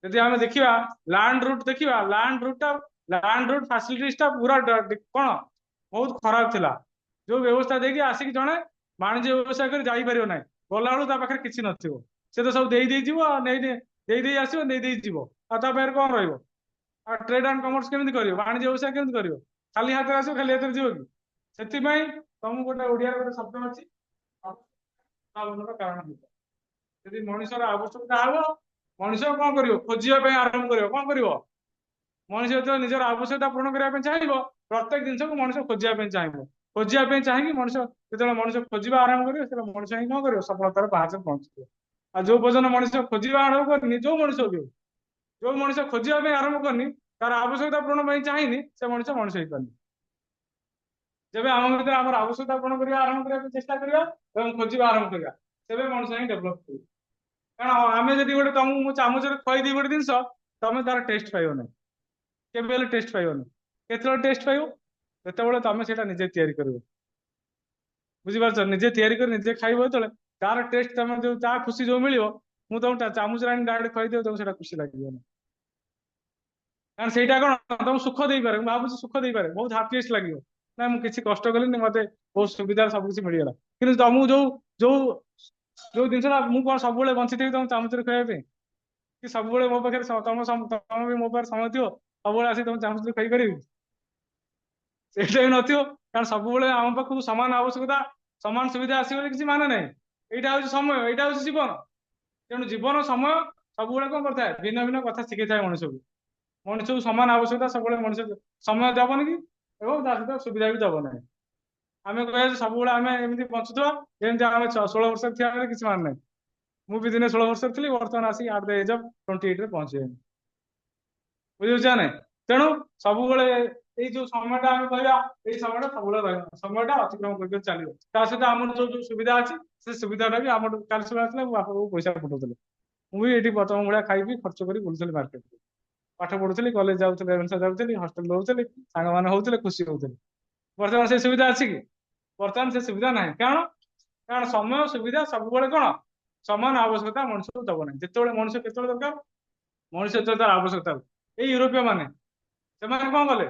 यदि आम देखा लैंड रूट देखा लैंड रूट फैसिलिटीज पूरा कौन बहुत खराब थिला जो व्यवस्था देखिए आसिक जड़े वाणिज्य व्यवसाय कर जापर ना गला बेलू पाखे किसी न से तो सब दे आसो पाखे कौन रहा ट्रेड एंड कमर्स केमी कर वाणिज्य व्यवसाय केमी कर खाली हाथ आसो खाली हाथ जीव कि से तुम गोटे ओडिया गोटे शब्द अच्छी कारण यदि मनुष्यर आवश्यकता हम मनुष्य कौन कर खोजापी आरंभ कर कौन कर मनुष्य जो निजर आवश्यकता पूर्ण करने चाहिए प्रत्येक जिनस को मनुष्य खोजापी चाहिए खोजापी चाहिए मनुष्य जो मनुष्य खोजा आरंभ कर मनुष्य ही कौन कर सफलतार पहाच पहुंचे आ जो पर्यटन मनुष्य खोजा आरंभ करनी जो मनुष्य भी जो मनुष्य खोजापी आरंभ करनी तार आवश्यकता पूर्ण चाहिए से मनुष्य मनुष्य ही पारनी जब आम भर आम आवश्यकता पूर्ण करने आरंभ करने चेष्टा करवा खोजा आरंभ करवा तेज मनुष्य ही डेभलप कर कारण आम जब गोटे तुमको चामच खुआई गोटे जिन तुम तार टेस्ट पाइब ना के टेस्ट पाइबन के टेस्ट पाइब जो तुम से निजे तैयारी कर बुझीपार निजे तैयारी कर निजे खाइब जो तार टेस्ट तुम जो खुशी जो मिल मुझे तुम चामच डायरेक्ट खुआई तुमको खुशी लगे कारण से कौन तुम सुख दे पारे भाव सुख दे पारे बहुत हापीएस्ट लगे ना मुझे कष्ट कली मत बहुत सुविधा सब किसी मिलगला कि तुमको जो जो जो जिन मुझे सब बंची थी तुम चामच खाइबा कि सब मो पाखे तुम भी मो पाखे समय थी सब आस तुम चामच खाई पार से नथियो कारण सब आम पाखक सामान आवश्यकता सामान सुविधा आसो किसी माने ना यहाँ हूँ समय यहाँ हूँ जीवन तेणु जीवन समय सब कौन करता है भिन्न भिन्न कथा शिखी था मनुष्य को मनुष्य को सामान आवश्यकता सब मनुष्य समय दबन कि सहित सुविधा भी दब ना आम कह सब आम एमती बचुवा जमी आम 16 वर्ष थी किसी मान ना मुझे दिने 16 वर्ष थी बर्तमान आसिक एट द एज ऑफ 28 पहुंचे बुझे ना तेणु सब जो समय आम कह समय सब समय अतिक्रम कर चलो सहित आम जो सुविधा अच्छी से सुविधा भी आम काल सब आसला बापा को पैसा पठाऊे मुझे तुम भाया खाई खर्च कर बुलूली मार्केट पाठ पढ़ुली कॉलेज जाऊली हस्टेल रोली सांग मैंने होते खुशी होते बर्तमान से सुविधा अच्छी कि बर्तमान से सुविधा ना कारण कारण समय सुविधा सब कौन समान आवश्यकता मनुष्य को दब ना जिते मनुष्य के दरकार मनुष्य तार आवश्यकता ये यूरोपीय मैंने कौन कले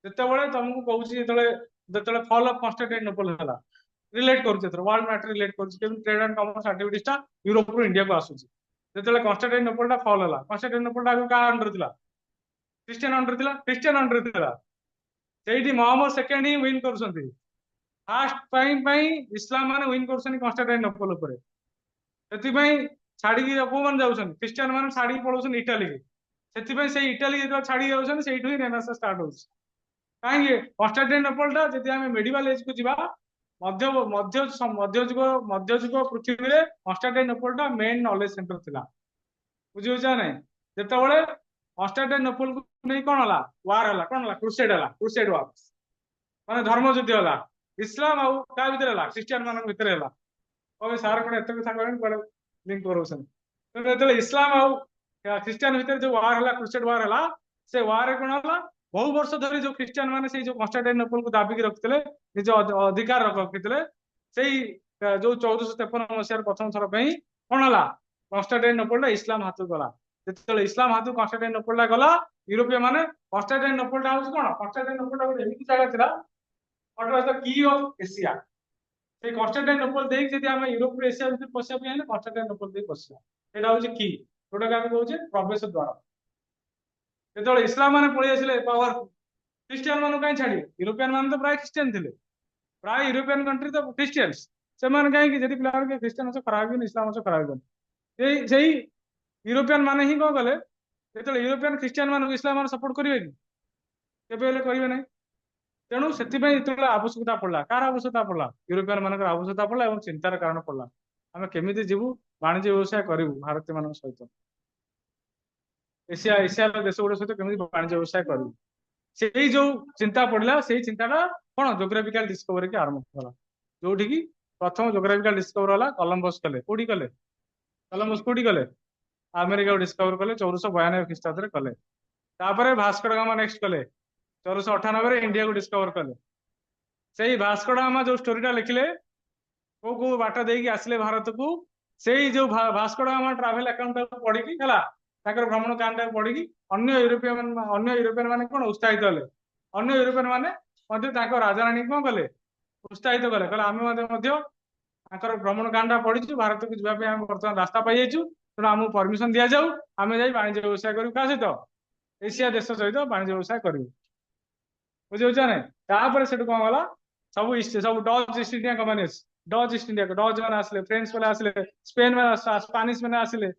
जिते तुमको कहूँ जो फॉल ऑफ कॉन्स्टेंटिनोपल है रिलेट कर वर्ल्ड मैटर रिलेट कर trade and commerce activities Europe रु इंडिया को आसूसी जो कॉन्स्टेंटिनोपल फॉल है कॉन्स्टेंटिनोपल आगे क्या अंडर था क्रिश्चियन अंडर था क्रिश्चियन अंडर था से मोहम्मद सेकेंड ही विन कर फास्ट इस्लाम मैंने विन कर कॉन्स्टेंटिनोपल छाड़ी कौन जाऊँ क्रिश्चियन मैंने छाड़ी पलाऊँ इटाली से इटाली जो छाड़ी जाऊँ से ही रेनेसां स्टार्ट हो कहीं कॉन्स्टेंटिनोपल जब आम मेडिवल एज को जीवा मध्ययुग पृथ्वी में कॉन्स्टेंटिनोपल मेन नॉलेज सेंटर थिला बुझे ना जिते कॉन्स्टेंटिनोपल को नहीं कौन है वार है कौन है क्रुसेड वार माने धर्म युद्ध है इस्लाम आउ क्या भितर है क्रिश्चियन मान भितर है सार कौन एत कथा कह लिंक कर इस्लाम आउ क्रिश्चियन भितर जो वार है क्रुसेड वार है से वार कौन है बहु वर्ष धरी जो क्रिश्चियन मैंने जो कॉन्स्टेंटिनोपल को दाबिकी रखते निज अधिकार रखते से जो 1453 मसीह प्रथम थर कौन है कॉन्स्टेंटिनोपल इस्लाम हाथ गला जो इस्लाम हाथ कॉन्स्टेंटिनोपल गला यूरोपीय मैंने कॉन्स्टेंटिनोपल हूँ कौन कॉन्स्टेंटिनोपल गोटे एमती जगह था की ऑफ एशिया से कॉन्स्टेंटिनोपल देखिए आम यूरोप एशिया भर पशिया कॉन्स्टेंटिनोपल दे पशिया यहाँ हूँ की जोटा आम कहे प्रवेश द्वार जो इस्लाम मैंने पलि आसिले पावर ଖ୍ରୀଷ୍ଟିଆନ ମାନଙ୍କୁ କାହିଁ ଛାଡ଼ିବେ? ୟୁରୋପିଆନ ମାନେ ତ ପ୍ରାୟ ଖ୍ରୀଷ୍ଟିଆନ ଥିଲେ, ପ୍ରାୟ ୟୁରୋପିଆନ କଣ୍ଟ୍ରି ତ ଖ୍ରୀଷ୍ଟିଆନ। ସେମାନେ କାହିଁକି, ଯଦି ପିଲାମାନେ ଖ୍ରୀଷ୍ଟିଆନ ଅଂଶ ଖରାପ ହେବନି, ଇସଲାମ ଅଂଶ ଖରାପ ହେବନି। ସେଇ ୟୁରୋପିଆନ ମାନେ ହିଁ କଣ କଲେ, ଯେତେବେଳେ ୟୁରୋପିଆନ ଖ୍ରୀଷ୍ଟିଆନ ମାନଙ୍କୁ ଇସଲାମ ମାନେ ସପୋର୍ଟ କରିବେ କି? କେବେ ହେଲେ କରିବେ ନାହିଁ। ତେଣୁ ସେଥିପାଇଁ ଯେତେବେଳେ ଆବଶ୍ୟକତା ପଡିଲା, କାହାର ଆବଶ୍ୟକତା ପଡିଲା? ୟୁରୋପିଆନ ମାନଙ୍କର ଆବଶ୍ୟକତା ପଡିଲା ଏବଂ ଚିନ୍ତାର କାରଣ ପଡିଲା, ଆମେ କେମିତି ଯିବୁ ବାଣିଜ୍ୟ ବ୍ୟବସାୟ କରିବୁ ଭାରତୀୟ ମାନଙ୍କ ସହିତ, ଏସିଆର ଦେଶ ଗୁଡିକ ସହିତ କେମିତି ବାଣିଜ୍ୟ ବ୍ୟବସାୟ କରିବୁ। ସେଇ ଯୋଉ ଚିନ୍ତା ପଡିଲା, ସେଇ ଚିନ୍ତାଟା କଣ ଜୋଗ୍ରାଫିକାଲ ଡିସ୍କଭରି କି ଆରମ୍ଭ କଲା, ଯୋଉଠି କି ପ୍ରଥମ ଜୋଗ୍ରାଫିକାଲ ଡିସ୍କଭର ହେଲା କଲମ୍ବସ କଲେ। କୋଉଠି କଲେ? କଲମ୍ବସ କୋଉଠି କଲେ? ଆମେରିକାକୁ ଡିସ୍କଭର କଲେ 1492 ଖ୍ରୀଷ୍ଟାବ୍ଦରେ କଲେ। ତାପରେ ଭାସ୍କୋ ଡା ଗାମା ନେକ୍ସଟ କଲେ, 1498 ଇଣ୍ଡିଆକୁ ଡିସ୍କଭର କଲେ। ସେଇ ଭାସ୍କୋ ଡା ଗାମା ଯୋଉ ଷ୍ଟୋରିଟା ଲେଖିଲେ, କୋଉ କୋଉ ବାଟ ଦେଇକି ଆସିଲେ ଭାରତକୁ, ସେଇ ଯୋଉ ଭାସ୍କୋ ଡା ଗାମା ଟ୍ରାଭେଲ ଆକାଉଣ୍ଟ ପଢିକି ହେଲା, ତାଙ୍କର ଭ୍ରମଣ କାହାଣୀଟାକୁ ପଢିକି ଅନ୍ୟ ୟୁରୋପିଆନ ମାନେ କଣ ଉତ୍ସାହିତ ହେଲେ। ଅନ୍ୟ ୟୁରୋପିଆନ ମାନେ ମଧ୍ୟ ତାଙ୍କ ରାଜାରାଣୀ କଣ କଲେ, ଉତ୍ସାହିତ କଲେ, କହିଲେ ଆମେ ମଧ୍ୟ ତାଙ୍କର ଭ୍ରମଣ କାହାଣୀଟା ପଢିଛୁ, ଭାରତକୁ ଯିବା ପାଇଁ ଆମେ ବର୍ତ୍ତମାନ ରାସ୍ତା ପାଇଯାଇଛୁ, ତେଣୁ ଆମକୁ ପରମିଶନ ଦିଆଯାଉ, ଆମେ ଯାଇ ବାଣିଜ୍ୟ ବ୍ୟବସାୟ କରିବୁ। କାହା ସହିତ? ଏସିଆ ଦେଶ ସହିତ ବାଣିଜ୍ୟ ବ୍ୟବସାୟ କରିବୁ। ବୁଝିପାରୁଛ ନାଇଁ? ତାପରେ ସେଠୁ କଣ ଗଲା, ସବୁ ଡଚ୍ ଇଷ୍ଟ India company, Dutch East India, Dutch ମାନେ ଆସିଲେ, ଫ୍ରେଞ୍ଚ ମାନେ ଆସିଲେ, ସ୍ପେନ ମାନେ ସ୍ପାନିଶ ମାନେ ଆସିଲେ,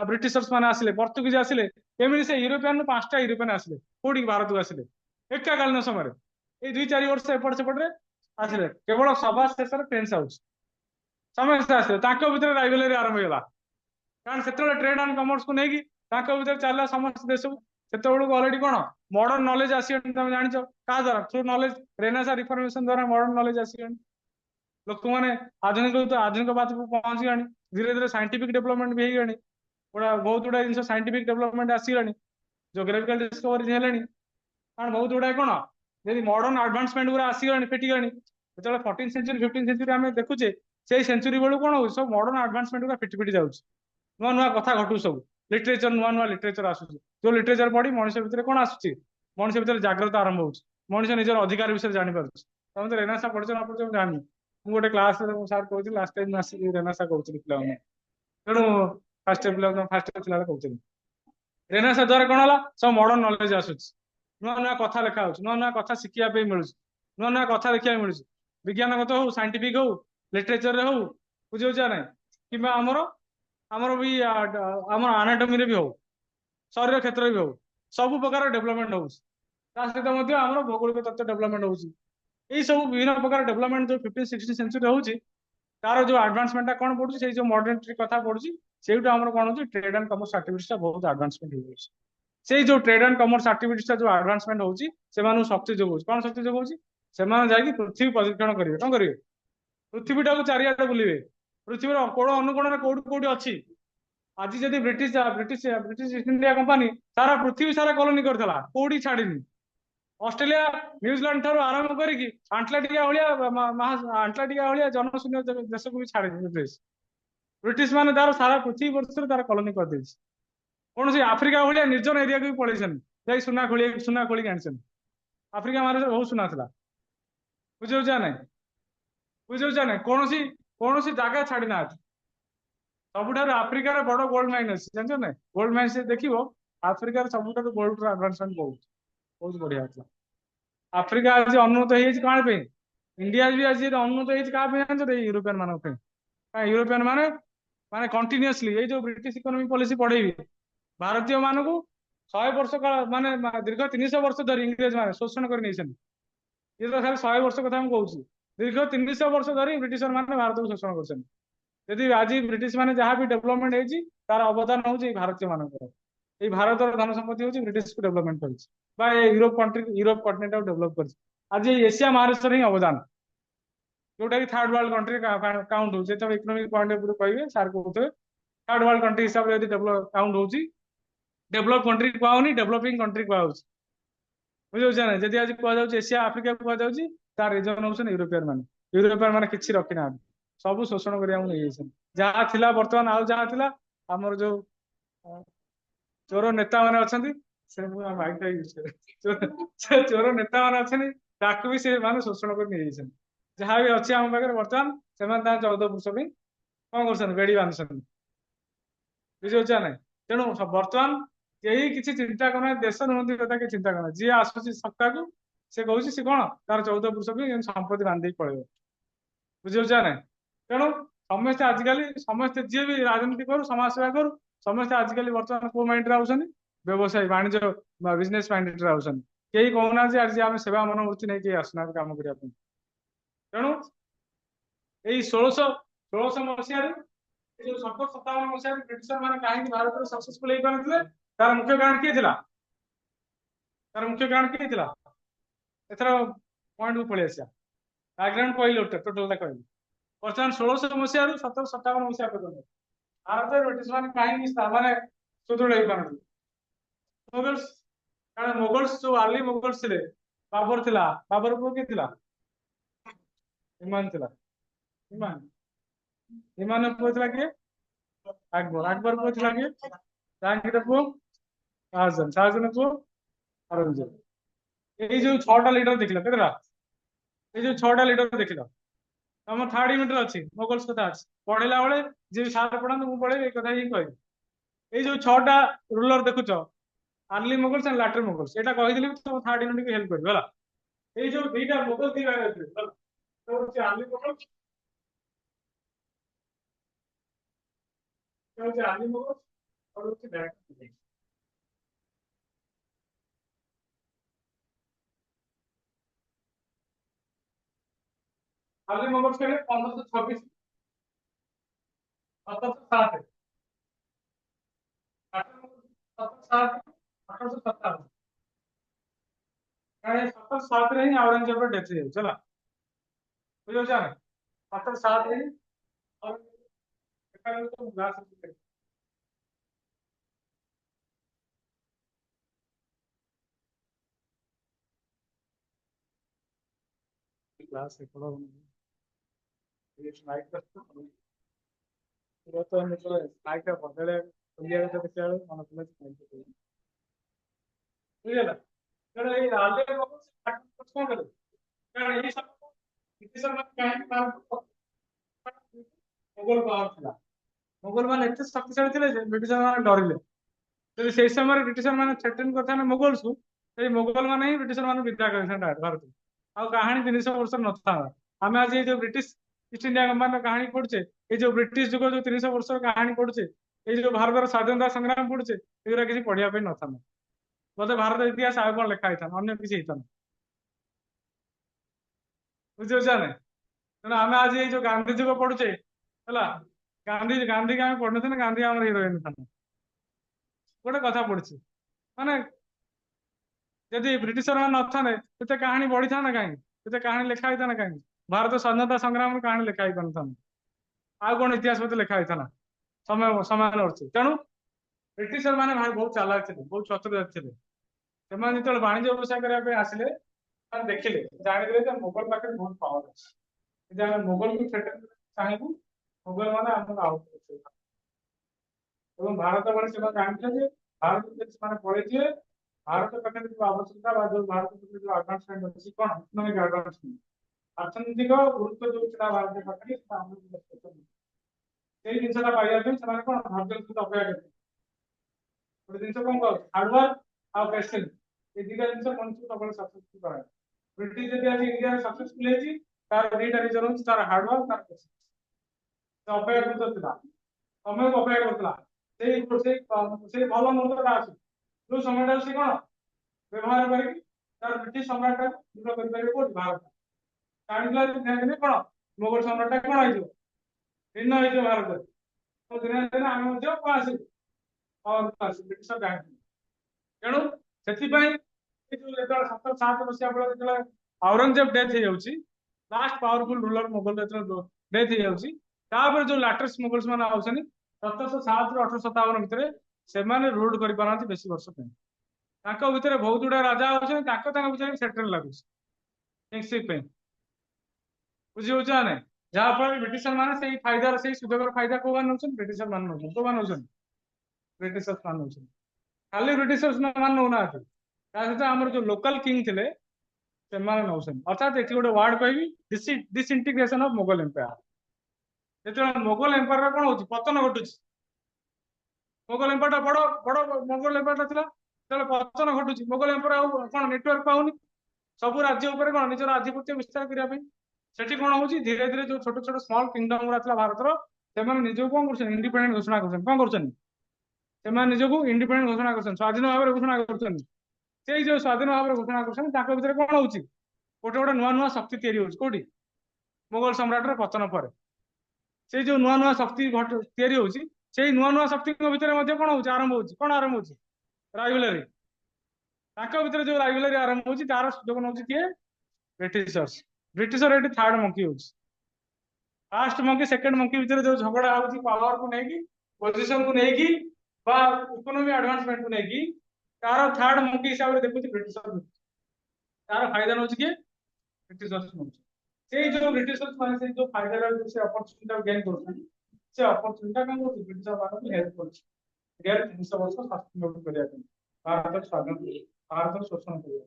ବ୍ରିଟିଶର୍ସ ମାନେ ଆସିଲେ, ପର୍ତ୍ତୁଗୀଜ ଆସିଲେ। ଏମିତି ସେ ୟୁରୋପିଆନ 5ଟା ୟୁରୋପିଆନ ଆସିଲେ। କୋଉଠିକି? ଭାରତକୁ ଆସିଲେ ଏକାକାଳୀନ ସମୟରେ। ଏଇ 2-4 ବର୍ଷ ଏପଟ ସେପଟରେ ଆସିଲେ। କେବଳ ସଭା ଶେଷରେ ଫ୍ରେଞ୍ଚ ହାଉସ୍ ସମସ୍ତେ ଆସିଲେ, ତାଙ୍କ ଭିତରେ ରାଇଭେଲରୀ ଆରମ୍ଭ ହେଇଗଲା। କାରଣ ସେତେବେଳେ ଟ୍ରେଡ୍ ଆଣ୍ଡ କମର୍ସକୁ ନେଇକି ତାଙ୍କ ଭିତରେ ଚାଲିଲା ସମସ୍ତ ଦେଶକୁ। ସେତେବେଳକୁ ଅଲରେଡି କଣ ମଡର୍ନ ନଲେଜ ଆସିଗଲାଣି, ତମେ ଜାଣିଛ କାହା ଦ୍ୱାରା? ଥ୍ରୁ ନଲେଜ, ରେନେସା ରିଫର୍ମେସନ ଦ୍ୱାରା ମଡର୍ନ ନଲେଜ ଆସିଗଲାଣି। ଲୋକମାନେ ଆଧୁନିକ ପାଦକୁ ପହଞ୍ଚିଲାଣି। ଧୀରେ ଧୀରେ ସାଇଣ୍ଟିଫିକ ଡେଭଲପମେଣ୍ଟ ବି ହେଇଗଲାଣି, ବହୁତ ଗୁଡାଏ ଜିନିଷ ସାଇଣ୍ଟିଫିକ ଡେଭଲପମେଣ୍ଟ ଆସିଗଲାଣି, ଜୋଗ୍ରାଫିକାଲ ଡିସ୍କଭରି ହେଲାଣି। କାରଣ ବହୁତ ଗୁଡାଏ କଣ, ଯଦି ମଡର୍ନ ଆଡଭାନ୍ସମେଣ୍ଟ ଗୁରା ଆସିଗଲାଣି, ଫିଟିଗଲାଣି। ଯେତେବେଳେ 14th ସେଞ୍ଚୁରୀ 15th ସେଞ୍ଚୁରୀ ଆମେ ଦେଖୁଛେ, ସେଇ ସେଞ୍ଚୁରୀ ବେଳକୁ କଣ ହଉଛି, ସବୁ ମଡର୍ନ ଆଡଭାନ୍ସମେଣ୍ଟ ଗୁରା ଫିଟି ଫିଟି ଯାଉଛି। ନୂଆ ନୂଆ କଥା ଘଟୁଛି ସବୁ। ଲିଟରେଚର, ନୂଆ ନୂଆ ଲିଟରେଚର ଆସୁଛି। ଯୋଉ ଲିଟରେଚର ପଢି ମଣିଷ ଭିତରେ କଣ ଆସୁଛି, ମଣିଷ ଭିତରେ ଜାଗ୍ରତ ଆରମ୍ଭ ହଉଛି। ମଣିଷ ନିଜର ଅଧିକାର ବିଷୟରେ ଜାଣିପାରୁଛି। ତମେ ତ ରେନେସା ପଢିଛ ନା ପଢିଛ ମୁଁ ଜାଣିନି। ମୁଁ ଗୋଟେ କ୍ଲାସରେ ସାର୍ କହୁଥିଲି, ଲାଷ୍ଟ ଟାଇମ ଆସିକି ରେନେସା କହୁଥିଲି ପିଲାମାନେ, ତେଣୁ ଫାଷ୍ଟ ଥିଲାବେଳେ କହୁଥିଲି। ରେନେସା ଦ୍ୱାରା କଣ ହେଲା, ସବୁ ମଡର୍ନ ନଲେଜ ଆସୁଛି, ନୂଆ ନୂଆ କଥା ଲେଖା ହଉଛି, ନୂଆ ନୂଆ କଥା ଶିଖିବା ପାଇଁ ମିଳୁଛି, ନୂଆ ନୂଆ କଥା ଦେଖିବାକୁ ମିଳୁଛି। ବିଜ୍ଞାନଗତ ହଉ, ସାଇଣ୍ଟିଫିକ ହଉ, ଲିଟରେଚରରେ ହଉ, ବୁଝିପାରୁଛ ନାଇଁ, କିମ୍ବା ଆମର ଆମର ବି ଆମର ଆନାଟମିରେ ବି ହଉ, ଶରୀର କ୍ଷେତ୍ରରେ ବି ହଉ, ସବୁ ପ୍ରକାର ଡେଭଲପମେଣ୍ଟ ହଉଛି। ତା ସହିତ ମଧ୍ୟ ଆମର ଭୌଗୋଳିକ ତତ୍ତ୍ୱ ଡେଭଲପମେଣ୍ଟ ହଉଛି। ଏଇ ସବୁ ବିଭିନ୍ନ ପ୍ରକାର ଡେଭଲପମେଣ୍ଟ ଯୋଉ 15th 16th ସେଞ୍ଚୁରୀ ହଉଛି, ତାର ଯୋଉ ଆଡଭାନ୍ସମେଣ୍ଟଟା କଣ ପଡୁଛି, ସେଇ ଯୋଉ ମଡର୍ଣ୍ଣିଟି କଥା ପଡୁଛି, ସେଇଠୁ ଆମର କଣ ହଉଛି, ଟ୍ରେଡ୍ ଆଣ୍ଡ କମର୍ସ ଆକ୍ଟିଭିଟିଟା ବହୁତ ଆଡଭାନ୍ସମେଣ୍ଟ ହେଇଯାଉଛି। ସେଇ ଯୋଉ ଟ୍ରେଡ୍ ଆଣ୍ଡ କମର୍ସ ଆକ୍ଟିଭିଟିଟା ଯୋଉ ଆଡଭାନ୍ସମେଣ୍ଟ ହଉଛି, ସେମାନଙ୍କୁ ଶକ୍ତି ଯୋଗଉଛି। କଣ ଶକ୍ତି ଯୋଗଉଛି? ସେମାନେ ଯାଇକି ପୃଥିବୀ ପରିଭ୍ରମଣ କରିବେ। କଣ କରିବେ? ପୃଥିବୀଟାକୁ ଚାରିଆଡେ ବୁଲିବେ। ପୃଥିବୀର କୋଣ ଅନୁକୋଣରେ କୋଉଠି କୋଉଠି ଅଛି। ଆଜି ଯଦି ବ୍ରିଟିଶ ଇଷ୍ଟ ଇଣ୍ଡିଆ କମ୍ପାନୀ ସାରା ପୃଥିବୀ ସାରା କଲୋନି କରିଥିଲା, କୋଉଠି ଛାଡିନି। ଅଷ୍ଟ୍ରେଲିଆ, ନ୍ୟୁଜିଲାଣ୍ଡ ଠାରୁ ଆରମ୍ଭ କରିକି ଆଣ୍ଟଲାଟିକା ଭଳିଆ ଜନଶୂନ୍ୟ ଦେଶକୁ ବି ଛାଡିନି ବ୍ରିଟିଶ ମାନେ। ତାର ସାରା ପୃଥିବୀ ବର୍ଷରେ ତାର କଲୋନି କରିଦେଇଛି। କୌଣସି ଆଫ୍ରିକା ଭଳିଆ ନିର୍ଜନ ଏରିଆକୁ ବି ପଳେଇଛନ୍ତି, ଯାଇ ସୁନା ଖୋଳିକି ଆଣିଛନ୍ତି। ଆଫ୍ରିକା ମାନେ ବହୁତ ସୁନା ଥିଲା। ବୁଝିପାରୁଛ ନାଇଁ? ବୁଝିପାରୁଛ ନାଇଁ? କୌଣସି କୌଣସି ଜାଗା ଛାଡି ନାହାନ୍ତି। ସବୁଠାରୁ ଆଫ୍ରିକାର ବଡ ଗୋଲ୍ଡ ମାଇନ୍ ଅଛି, ଜାଣିଛ ନା? ଗୋଲ୍ଡ ମାଇନ୍ସ ଦେଖିବ, ଆଫ୍ରିକାର ସବୁଠାରୁ ଗୋଲ୍ଡର ଆଡଭାନ୍ସମେଣ୍ଟ ବହୁତ ବହୁତ ବଢିଆ ଥିଲା। ଆଫ୍ରିକା ଆଜି ଅନୁନ୍ନତ ହେଇଯାଇଛି କାହା ପାଇଁ? ଇଣ୍ଡିଆ ବି ଆଜି ଅନୁନ୍ନତ ହେଇଛି କାହା ପାଇଁ ଜାଣିଛ? ଏଇ ୟୁରୋପିଆନ ମାନଙ୍କ ପାଇଁ। ୟୁରୋପିଆନ ମାନେ ମାନେ କଣ୍ଟିନ୍ୟୁଅସଲି ଏଇ ଯୋଉ ବ୍ରିଟିଶ ଇକୋନୋମିକ ପଲିସି ପଢେଇବି ଭାରତୀୟ ମାନଙ୍କୁ 100 ବର୍ଷ କାଳ, ମାନେ ଦୀର୍ଘ 300 ବର୍ଷ ଧରି ଇଂରେଜ ମାନେ ଶୋଷଣ କରି ନେଇଛନ୍ତି। ଇଏ ତ ଖାଲି 100 ବର୍ଷ କଥା ମୁଁ କହୁଛି, ଦୀର୍ଘ 300 ବର୍ଷ ଧରି ବ୍ରିଟିଶର ମାନେ ଭାରତକୁ ଶୋଷଣ କରିଛନ୍ତି। ଯଦି ଆଜି ବ୍ରିଟିଶ ମାନେ ଯାହା ବି ଡେଭଲପମେଣ୍ଟ ହେଇଛି, ତାର ଅବଦାନ ହଉଛି ଏଇ ଭାରତୀୟ ମାନଙ୍କର। ଏଇ ଭାରତର ଧନ ସମ୍ପତ୍ତି ହଉଛି ବ୍ରିଟିଶକୁ ଡେଭଲପମେଣ୍ଟ କରିଛି, ବା ୟୁରୋପ କଣ୍ଟିନେଣ୍ଟ ଡେଭଲପ କରିଛି। ଆଜି ଏଇ ଏସିଆ ମହାଦେଶର ହିଁ ଅବଦାନ, ଯୋଉଟା କି ଥାର୍ଡ ୱାର୍ଲଡ କଣ୍ଟ୍ରି କାଉଣ୍ଟ ହଉଛି। ଯେତେବେଳେ ଇକୋନୋମିକ ପଏଣ୍ଟ ଅଫ ଭ୍ୟୁ କହିବେ ସାର୍ କହୁଥିବେ, ଥାର୍ଡ ୱାର୍ଲଡ କଣ୍ଟ୍ରି ହିସାବରେ ଯଦି କାଉଣ୍ଟ ହଉଛି, ଡେଭଲପ କଣ୍ଟ୍ରି କୁହାହଉନି, ଡେଭଲପିଂ କଣ୍ଟ୍ରି କୁହାହଉଛି। ବୁଝିପାରୁଛ ନା? ଯଦି ଆଜି କୁହାଯାଉଛି ଏସିଆ ଆଫ୍ରିକା କୁହାଯାଉଛି, ତାର ରିଜନ ହଉଛନ୍ତି ୟୁରୋପିଆନ ମାନେ। ୟୁରୋପିଆନ ମାନେ କିଛି ରଖିନାହାନ୍ତି, ସବୁ ଶୋଷଣ କରିବାକୁ ନେଇଯାଇଛନ୍ତି। ଯାହା ଥିଲା ବର୍ତ୍ତମାନ, ଆଉ ଯାହା ଥିଲା ଆମର ଯୋଉ ଚୋର ନେତା ମାନେ ଅଛନ୍ତି, ସେ ଚୋର ନେତା ମାନେ ଅଛନ୍ତି, ତାକୁ ବି ସେମାନେ ଶୋଷଣ କରି ନେଇଯାଇଛନ୍ତି। ଯାହା ବି ଅଛି ଆମ ପାଖରେ ବର୍ତ୍ତମାନ, ସେମାନେ ତାଙ୍କ 14 ପୁରୁଷ ପାଇଁ କଣ କରୁଛନ୍ତି? ବେଡି ବାନ୍ଧୁଛନ୍ତି। ବୁଝିପାରୁଛ ନାଇଁ? ତେଣୁ ବର୍ତ୍ତମାନ କେହି କିଛି ଚିନ୍ତା କରୁନାହାନ୍ତି, ଦେଶ ଉନ୍ନତି କଥା କେହି ଚିନ୍ତା କରୁନାହାନ୍ତି। ଯିଏ ଆସୁଛି ସତ୍ତାକୁ से कौन सी कौन तार 14 पुरुष भी संपत्ति बांधि पड़े बुझे ना तेणु समस्ते आजिकल समस्ते जी भी राजनीति करू समाज सेवा करू समस्ते आजिकल बर्तमान को माइंड रे व्यवसाय वाणिज्य बिजनेस माइंड रे कई कहूना आज आम सेवा मनोवृत्ति नहीं किए आसना काम करने तेणु यही 1600 मसीह 1757 मसीह ब्रिटिशर मैंने कहीं भारत में सक्सेसफुल हो पारे तार मुख्य कारण किए तार मुख्य कारण किए एथर पॉइंट को पलि आसा बैकग्राउंड कहली टोटाल कहली बर्तमान 1600 मसीह 1757 मसीह पर्यटन भारत ब्रिटिश मैंने कहीं मैंने सुदृढ़ हो पारे मुगल्स कारण मुगल्स जो आर्ली मुगल्स थे बाबर थिला बाबर पुओ किए इमान थिला इमान इमान पुओ थिला किए अकबर अकबर पुओ थिला किए जहांगीर पुओ शाहजहां शाहजहां पुओ औरंगजेब ये जो 6टा लीडर देखला केतला ये जो 6टा लीडर देखला तुम थर्ड यूनिट अच्छी मुगल्स कथा अच्छी पढ़ेला बेले जी सार पढ़ा मुझे पढ़े कथा ही कह ये जो 6टा रूलर देखुच early Mughals and later Mughals एटा कहिदिले तुम थर्ड यूनिट को हेल्प करबो हला ये जो दुईटा मुगल दी बारे तो आर्ली मुगल्स आर्ली मुगल्स और लाटर आर्ली मुगल्स के 1526 1707 1707 1707 रे ही औरंगजेब डेथ हो चला बुझे ना 1707 रे क्लास ये स्लाइड का तो मतलब स्लाइड का बदले इंडिया में तो क्या मन प्लस बुझेला कारण ये आले लोग से कुछ कौन करे कारण ये सब ब्रिटिश मन काहे मुगल पावर था मुगल मान एते शक्तिशाली थे जे ब्रिटिश मान डरिले तो से समय ब्रिटिश मान थ्रेटन करथा ना मुगल्स को ए मुगल मान ही ब्रिटिश मान विद्या करथा भारत आ कहानी 300 वर्ष न था हमें आज ये जो ब्रिटिश ईस्ट इंडिया कंपनी कहानी पढ़चे ये जो ब्रिटिश जुग जो 300 वर्ष कहानी पढ़चे ये जो भारत स्वाधीनता संग्राम पढ़चे एगुरा किसी पढ़िया पे न था बोधे भारत इतिहास आगे कौन लिखा था अन्य किसी होता बुझे ना तेना आम आज ये जो गांधी जुग पढ़ुचे है गांधी गांधी के पढ़ ना गांधी आम हिरोइन था गोटे कथा पढ़ी माने जदि ब्रिटिशर मान न था कहानी बढ़ी था ना कहीं कहानी लिखाई था ना कहीं भारत स्वाधीनता संग्राम कहानी लिखाई पान था आ कौन इतिहास मत लिखाई था समय समान अच्छे तेणु ब्रिटिशर मैंने भाई बहुत चालाक थे बहुत चतुर थे जो वाणिज्य व्यवसाय करने आसिले देखिले जाने मुगल पाखे बहुत पावर अच्छे मुगल को चाहबू मुगल मैंने आउट भारत बड़े से जानते भारत मैंने पढ़े भारत पाखे जो आवश्यकता जो भारत जो आडभांसमेंट अच्छी कौन इकोनॉमिक आडभांसमेंट अर्थनैतिक गुरुत्व जो भारत पाखे जिनसा पाइबा कौन धैर्य सहित अपेक्षा करते गोटे जिन कौन कह हार्डवर्क आउ पेशेंस ये दुटा जिन मनुष्य सब सक्सेसफुल कराए ब्रिटिश जब आज इंडिया सक्सेसफुल है तार दुईटा रिजन हो तार हार्डवर्क तार पेशेंस अपेक्षा करता समय को अपेक्षा करता भल मुहूर्तटा आस जो समय से कौन व्यवहार करके तार ब्रिटिश सम्राट दूर कर भारत जानी कौन मुगल सम्राट कौन हो भिन्न हो भारत तो दिन दिन आम कौन आस ब्रिटिश तेणु से 1707 मसीहा बेले औरंगजेब डेथ हो last powerful ruler Mughal death हो जो लाटेस्ट मुगल्स मैंने आउन 1707 रु 1857 भितर से रूल कर बेसी वर्ष भितर बहुत गुड़ा राजा अच्छे सेटल लगुच बुझे ना जहाँफल ब्रिटिशर मैंने फायदा से सुधर फायदा कौ नौ ब्रिटिशर मान नौ कौ मान ब्रिटिशर्स मान नौ खाली ब्रिटिशर्स मान नौ ना सहित आम जो लोकल किंग थे से नौ अर्थात ये गोटे वार्ड कह डिसइंटीग्रेशन ऑफ मुगल एम्पायर जो मुगल एम्पायर कौन हो पतन घटुच मुगल एम्पायर बड़ बड़ मुगल एम्पायर था पतन घटुच मुगल एम्पायर कौन नेटवर्क पाऊनी ସବୁ ରାଜ୍ୟ ଉପରେ କଣ ନିଜର ଆଧିପତ୍ୟ ବିସ୍ତାର କରିବା ପାଇଁ। ସେଠି କଣ ହଉଛି ଧୀରେ ଧୀରେ ଯୋଉ ଛୋଟ ଛୋଟ ସ୍ମଲ କିଙ୍ଗଡମ ଗୁଡା ଥିଲା ଭାରତର, ସେମାନେ ନିଜକୁ କଣ କରୁଛନ୍ତି ଇଣ୍ଡିପେଣ୍ଡେଣ୍ଟ ଘୋଷଣା କରୁଛନ୍ତି। କଣ କରୁଛନ୍ତି ସେମାନେ ନିଜକୁ ଇଣ୍ଡିପେଣ୍ଡେଣ୍ଟ ଘୋଷଣା କରୁଛନ୍ତି, ସ୍ୱାଧୀନ ଭାବରେ ଘୋଷଣା କରୁଛନ୍ତି। ସେଇ ଯୋଉ ସ୍ୱାଧୀନ ଭାବରେ ଘୋଷଣା କରୁଛନ୍ତି ତାଙ୍କ ଭିତରେ କଣ ହଉଛି ଗୋଟେ ଗୋଟେ ନୂଆ ନୂଆ ଶକ୍ତି ତିଆରି ହଉଛି। କୋଉଠି ମୋଗଲ ସମ୍ରାଟର ପତନ ପରେ ସେଇ ଯୋଉ ନୂଆ ନୂଆ ଶକ୍ତି ତିଆରି ହଉଛି, ସେଇ ନୂଆ ନୂଆ ଶକ୍ତିଙ୍କ ଭିତରେ ମଧ୍ୟ କଣ ହଉଛି ଆରମ୍ଭ ହଉଛି, କଣ ଆରମ୍ଭ ହଉଛି ରାଇଭେଲରୀ। ତାଙ୍କ ଭିତରେ ଯୋଉ ରାଇଭେଲରୀ ଆରମ୍ଭ ହଉଛି ତାର ସୁଯୋଗ ନଉଛି କିଏ ବ୍ରିଟିଶର୍ସ। ବ୍ରିଟିଶର ଏଠି ଥାର୍ଡ ମଙ୍କି ହଉଛି। ଫାର୍ଷ୍ଟ ମଙ୍କି ସେକେଣ୍ଡ ମଙ୍କି ଭିତରେ ଯୋଉ ଝଗଡା ହଉଛି ପାୱାରକୁ ନେଇକି, ପୋଜିସନକୁ ନେଇକି ବା ଇକୋନୋମି ଆଡଭାନ୍ସମେଣ୍ଟକୁ ନେଇକି, ତାର ଥାର୍ଡ ମଙ୍କି ହିସାବରେ ଦେଖୁଛି ବ୍ରିଟିଶର। ତାର ଫାଇଦା ନଉଛି କିଏ ବ୍ରିଟିଶର୍ସ ନଉଛି। ସେଇ ଯୋଉ ବ୍ରିଟିଶର୍ସ ମାନେ ସେଇ ଯୋଉ ଫାଇଦା ସେ ଅପରଚୁନିଟି ଗେନ୍ କରୁଛନ୍ତି, ସେ ଅପରଚୁନିଟି କଣ କରୁଛି ବ୍ରିଟିଶର ମାନଙ୍କୁ ହେଲ୍ପ କରୁଛି ଇଣ୍ଡିଆରେ 300 ବର୍ଷ ଶାସନ କରିବା ପାଇଁ, ଭାରତର ସ୍ୱାଧୀନ ଭାରତର ଶୋଷଣ କରିବା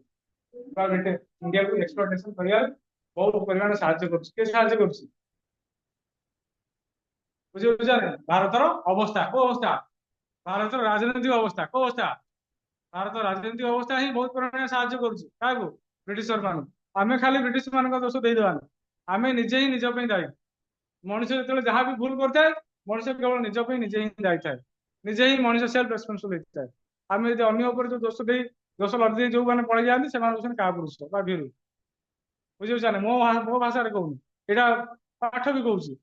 ବା ଇଣ୍ଡିଆକୁ ଏକ୍ସପ୍ଲୋଟେସନ କରିବାରେ ବହୁତ ପରିମାଣରେ ସାହାଯ୍ୟ କରୁଛି। କିଏ ସାହାଯ୍ୟ କରୁଛି ବୁଝିପାରୁଛ? ଭାରତର ଅବସ୍ଥା କୋଉ ଅବସ୍ଥା, ଭାରତର ରାଜନୈତିକ ଅବସ୍ଥା କୋଉ ଅବସ୍ଥା, ଭାରତ ରାଜନୈତିକ ଅବସ୍ଥା ହିଁ ବହୁତ ପରିମାଣରେ ସାହାଯ୍ୟ କରୁଛି କାହାକୁ ବ୍ରିଟିଶର ମାନଙ୍କୁ। ଆମେ ଖାଲି ବ୍ରିଟିଶ ମାନଙ୍କ ଦୋଷ ଦେଇଦେବାନି, ଆମେ ନିଜେ ହିଁ ନିଜ ପାଇଁ ଦାୟୀ। ମଣିଷ ଯେତେବେଳେ ଯାହା ବି ଭୁଲ କରିଥାଏ, ମଣିଷ କେବଳ ନିଜ ପାଇଁ ନିଜେ ହିଁ ଦାୟୀ ଥାଏ, ନିଜେ ହିଁ ମଣିଷ ସେଲ୍ଫ ରେସ୍ପନ୍ସିବଲ ହେଇଥାଏ। ଆମେ ଯଦି ଅନ୍ୟ ଉପରେ ଯୋଉ ଦୋଷ ଦେଇ ଦୋଷ ଲଦି ଦେଇ ଯୋଉମାନେ ପଳେଇ ଯାଆନ୍ତି ସେମାନେ ହଉଛନ୍ତି କାହା ପୁରୁଷ ବା ଭୀରୁ। ବୁଝିପାରୁଛ ନା? ମୋ ଭାଷାରେ କହୁନି, ଏଇଟା ପାଠ ବି କହୁଛି।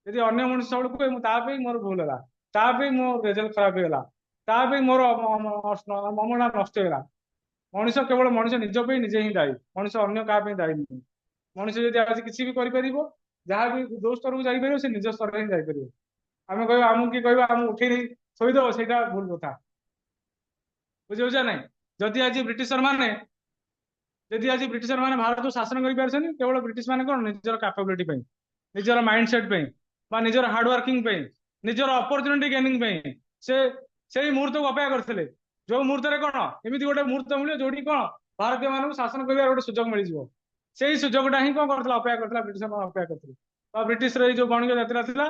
ଯଦି ଅନ୍ୟ ମଣିଷ ସବୁବେଳେ କୁହେ ମୁଁ ତା ପାଇଁ ମୋର ଭୁଲ ହେଲା, ତା ପାଇଁ ମୋ ରେଜଲ୍ଟ ଖରାପ ହେଇଗଲା, ତା ପାଇଁ ମୋର ଅମଳ ନଷ୍ଟ ହେଇଗଲା। ମଣିଷ କେବଳ ମଣିଷ ନିଜ ପାଇଁ ନିଜେ ହିଁ ଦାୟୀ, ମଣିଷ ଅନ୍ୟ କାହା ପାଇଁ ଦାୟୀ ନୁହେଁ। ମଣିଷ ଯଦି ଆଜି କିଛି ବି କରିପାରିବ, ଯାହା ବି ଯୋଉ ସ୍ତରକୁ ଯାଇପାରିବ ସେ ନିଜ ସ୍ତରରେ ହିଁ ଯାଇପାରିବ। ଆମେ କହିବା ଆମକୁ କିଏ କହିବା ଆମକୁ ଉଠେଇ ନେଇ ଥୋଇଦବ, ସେଇଟା ଭୁଲ କଥା। ବୁଝିପାରୁଛ ନାଇଁ? ଯଦି ଆଜି ବ୍ରିଟିଶର ମାନେ ଭାରତକୁ ଶାସନ କରିପାରୁଛନ୍ତି କେବଳ ବ୍ରିଟିଶ ମାନେ କଣ ନିଜର କାପାବିଲିଟି ପାଇଁ, ନିଜର ମାଇଣ୍ଡ ସେଟ ପାଇଁ ବା ନିଜର ହାର୍ଡ ୱାର୍କିଂ ପାଇଁ, ନିଜର ଅପରଚୁନିଟି ଗେନିଂ ପାଇଁ ସେ ସେଇ ମୁହୂର୍ତ୍ତକୁ ଅପେକ୍ଷା କରିଥିଲେ। ଯୋଉ ମୁହୂର୍ତ୍ତରେ କଣ ଏମିତି ଗୋଟେ ମୁହୂର୍ତ୍ତ ମିଳିବ ଯୋଉଠି କଣ ଭାରତୀୟ ମାନଙ୍କୁ ଶାସନ କରିବାର ଗୋଟେ ସୁଯୋଗ ମିଳିଯିବ, ସେଇ ସୁଯୋଗଟା ହିଁ କଣ କରିଥିଲା ଅପେକ୍ଷା କରିଥିଲା ବ୍ରିଟିଶ ମାନେ ଅପେକ୍ଷା କରିଥିଲେ। ବା ବ୍ରିଟିଶର ଏଇ ଯୋଉ ବଣିକ ଯାତ୍ରା ଥିଲା